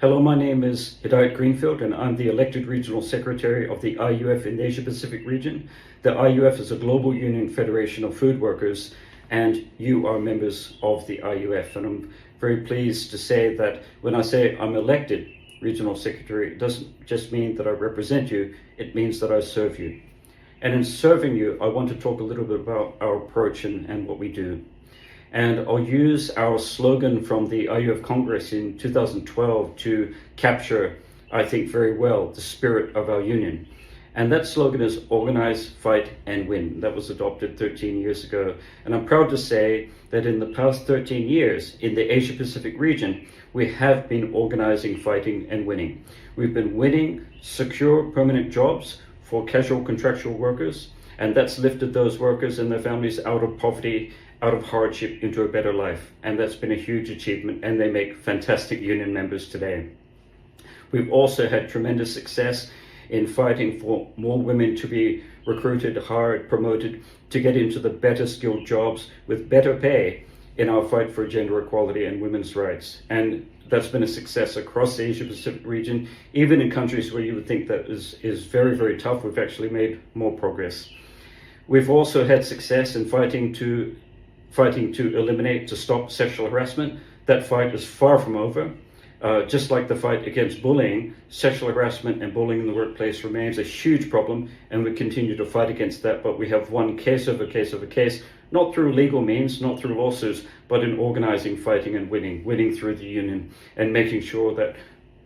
Hello, my name is Hidayat Greenfield, and I'm the elected regional secretary of the IUF in the Asia Pacific region. The IUF is a global union federation of food workers, and you are members of the IUF. And I'm very pleased to say that when I say I'm elected regional secretary, it doesn't just mean that I represent you, it means that I serve you. And in serving you, I want to talk a little bit about our approach and what we do. And I'll use our slogan from the IUF Congress in 2012 to capture, I think, very well the spirit of our union. And that slogan is organize, fight, and win. That was adopted 13 years ago. And I'm proud to say that in the past 13 years in the Asia Pacific region, we have been organizing, fighting, and winning. We've been winning secure permanent jobs for casual contractual workers, and that's lifted those workers and their families out of poverty, out of hardship, into a better life. And that's been a huge achievement, and they make fantastic union members today. We've also had tremendous success in fighting for more women to be recruited, hired, promoted, to get into the better skilled jobs with better pay in our fight for gender equality and women's rights. And that's been a success across the Asia Pacific region. Even in countries where you would think that is very, very tough, we've actually made more progress. We've also had success in fighting to eliminate, to stop sexual harassment. That fight is far from over. Just like the fight against bullying, sexual harassment and bullying in the workplace remains a huge problem, and we continue to fight against that. But we have won case over case over case, not through legal means, not through lawsuits, but in organizing, fighting, and winning through the union, and making sure that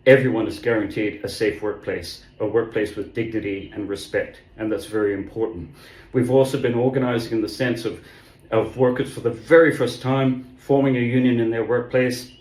everyone is guaranteed a safe workplace, a workplace with dignity and respect, and that's very important. We've also been organizing in the sense of workers for the very first time forming a union in their workplace,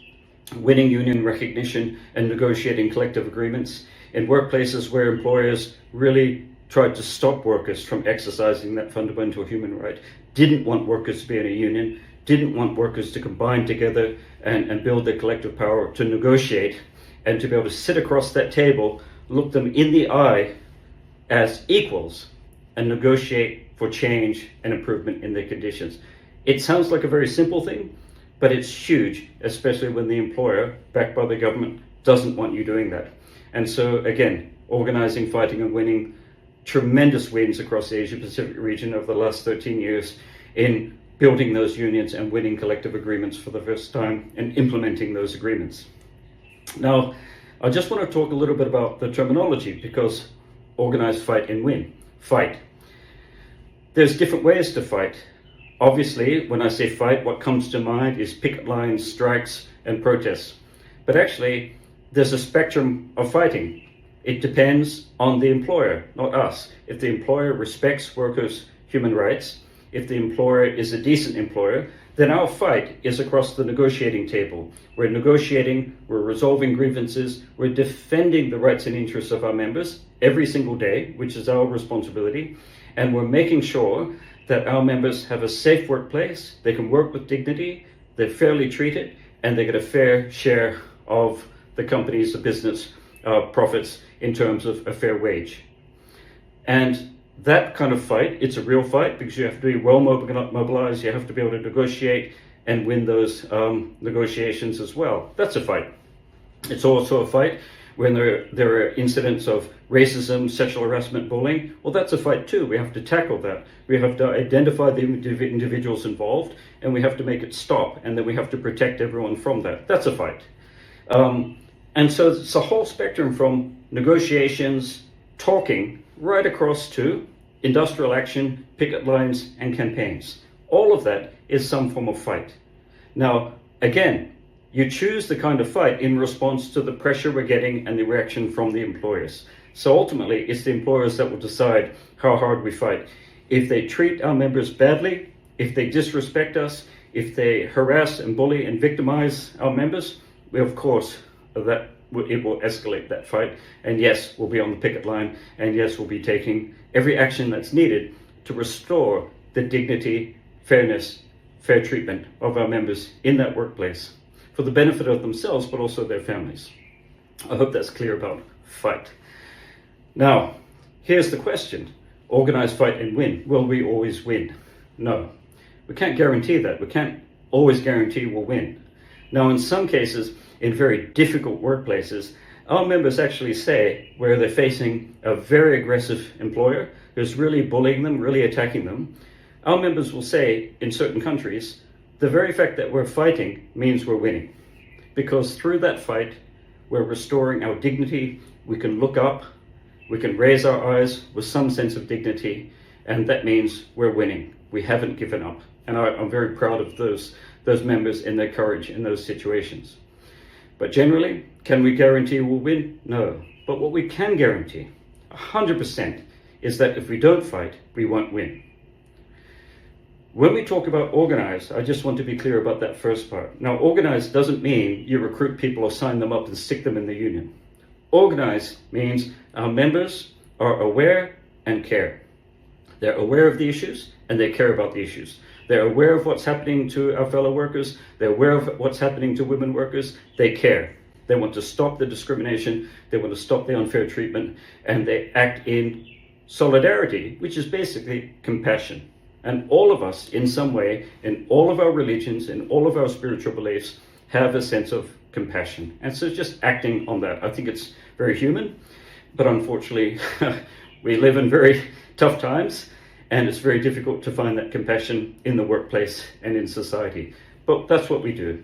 winning union recognition, and negotiating collective agreements in workplaces where employers really tried to stop workers from exercising that fundamental human right, didn't want workers to be in a union, didn't want workers to combine together and build their collective power to negotiate, and to be able to sit across that table, look them in the eye as equals, and negotiate for change and improvement in their conditions. It sounds like a very simple thing, but it's huge, especially when the employer, backed by the government, doesn't want you doing that. And so again, organizing, fighting, and winning, tremendous wins across the Asia Pacific region over the last 13 years in building those unions and winning collective agreements for the first time and implementing those agreements. Now, I just want to talk a little bit about the terminology, because organize, fight, and win. Fight. There's different ways to fight. Obviously, when I say fight, what comes to mind is picket lines, strikes, and protests. But actually, there's a spectrum of fighting. It depends on the employer, not us. If the employer respects workers' human rights, if the employer is a decent employer, then our fight is across the negotiating table. We're negotiating, we're resolving grievances, we're defending the rights and interests of our members every single day, which is our responsibility, and we're making sure that our members have a safe workplace, they can work with dignity, they're fairly treated, and they get a fair share of the company's, the business profits in terms of a fair wage. And that kind of fight, it's a real fight, because you have to be well mobilized, you have to be able to negotiate and win those negotiations as well. That's a fight. It's also a fight when there are incidents of racism, sexual harassment, bullying. Well, that's a fight too. We have to tackle that. We have to identify the individuals involved, and we have to make it stop, and then we have to protect everyone from that. That's a fight. And so it's a whole spectrum from negotiations, talking, right across to industrial action, picket lines, and campaigns. All of that is some form of fight. Now, again, you choose the kind of fight in response to the pressure we're getting and the reaction from the employers. So ultimately, it's the employers that will decide how hard we fight. If they treat our members badly, if they disrespect us, if they harass and bully and victimize our members, of course, it will escalate that fight. And yes, we'll be on the picket line, and yes, we'll be taking every action that's needed to restore the dignity, fairness, fair treatment of our members in that workplace, for the benefit of themselves, but also their families. I hope that's clear about fight. Now, here's the question. Organize, fight, and win. Will we always win? No. We can't guarantee that. We can't always guarantee we'll win. Now, in some cases, in very difficult workplaces, our members actually say where they're facing a very aggressive employer who's really bullying them, really attacking them, our members will say in certain countries, the very fact that we're fighting means we're winning. Because through that fight, we're restoring our dignity, we can look up, we can raise our eyes with some sense of dignity, and that means we're winning. We haven't given up. And I'm very proud of those members and their courage in those situations. But generally, can we guarantee we'll win? No. But what we can guarantee, 100%, is that if we don't fight, we won't win. When we talk about organize, I just want to be clear about that first part. Now, organize doesn't mean you recruit people or sign them up and stick them in the union. Organize means our members are aware and care. They're aware of the issues and they care about the issues. They're aware of what's happening to our fellow workers. They're aware of what's happening to women workers. They care. They want to stop the discrimination. They want to stop the unfair treatment. And they act in solidarity, which is basically compassion. And all of us, in some way, in all of our religions, in all of our spiritual beliefs, have a sense of compassion. And so just acting on that. I think it's very human, but unfortunately, we live in very tough times, and it's very difficult to find that compassion in the workplace and in society. But that's what we do.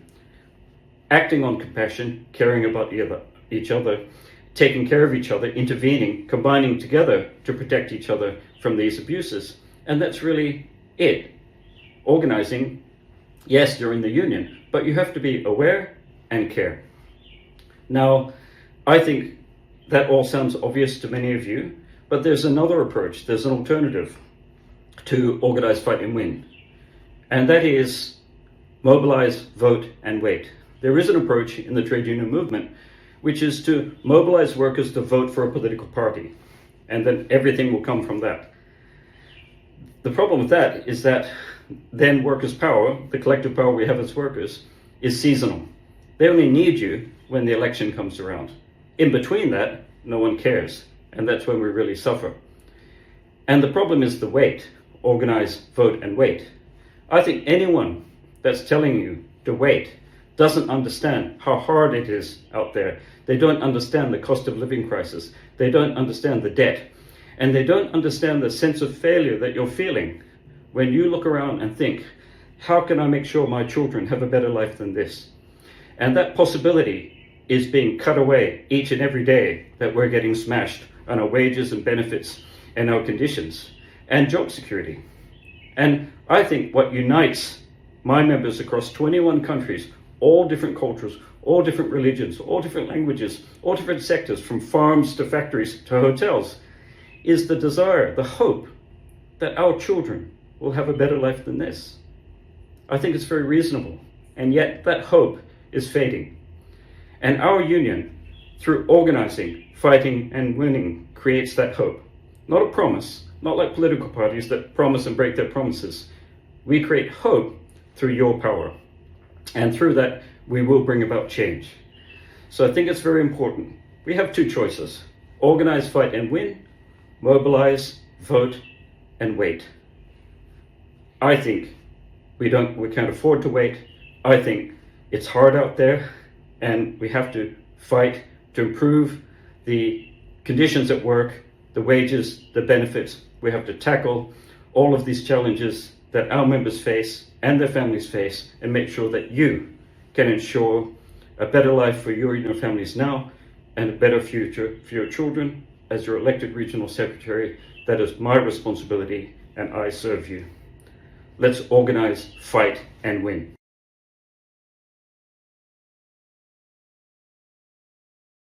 Acting on compassion, caring about each other, taking care of each other, intervening, combining together to protect each other from these abuses. And that's really it. Organizing, yes, you're in the union, but you have to be aware and care. Now, I think that all sounds obvious to many of you, but there's another approach, there's an alternative to organize, fight, and win. And that is mobilize, vote, and wait. There is an approach in the trade union movement, which is to mobilize workers to vote for a political party, and then everything will come from that. The problem with that is that then workers' power, the collective power we have as workers, is seasonal. They only need you when the election comes around. In between that, no one cares, and that's when we really suffer. And the problem is the wait. Organize, vote, and wait. I think anyone that's telling you to wait doesn't understand how hard it is out there. They don't understand the cost of living crisis. They don't understand the debt. And they don't understand the sense of failure that you're feeling when you look around and think, how can I make sure my children have a better life than this? And that possibility is being cut away each and every day that we're getting smashed on our wages and benefits and our conditions and job security. And I think what unites my members across 21 countries, all different cultures, all different religions, all different languages, all different sectors, from farms to factories to hotels, is the desire, the hope that our children will have a better life than this. I think it's very reasonable, and yet that hope is fading. And our union, through organizing, fighting, and winning, creates that hope. Not a promise, not like political parties that promise and break their promises. We create hope through your power. And through that, we will bring about change. So I think it's very important. We have two choices: organize, fight, and win, mobilize, vote, and wait. I think we can't afford to wait. I think it's hard out there, and we have to fight to improve the conditions at work, the wages, the benefits. We have to tackle all of these challenges that our members face and their families face, and make sure that you can ensure a better life for you and your families now, and a better future for your children. As your elected regional secretary, that is my responsibility, and I serve you. Let's organize, fight, and win.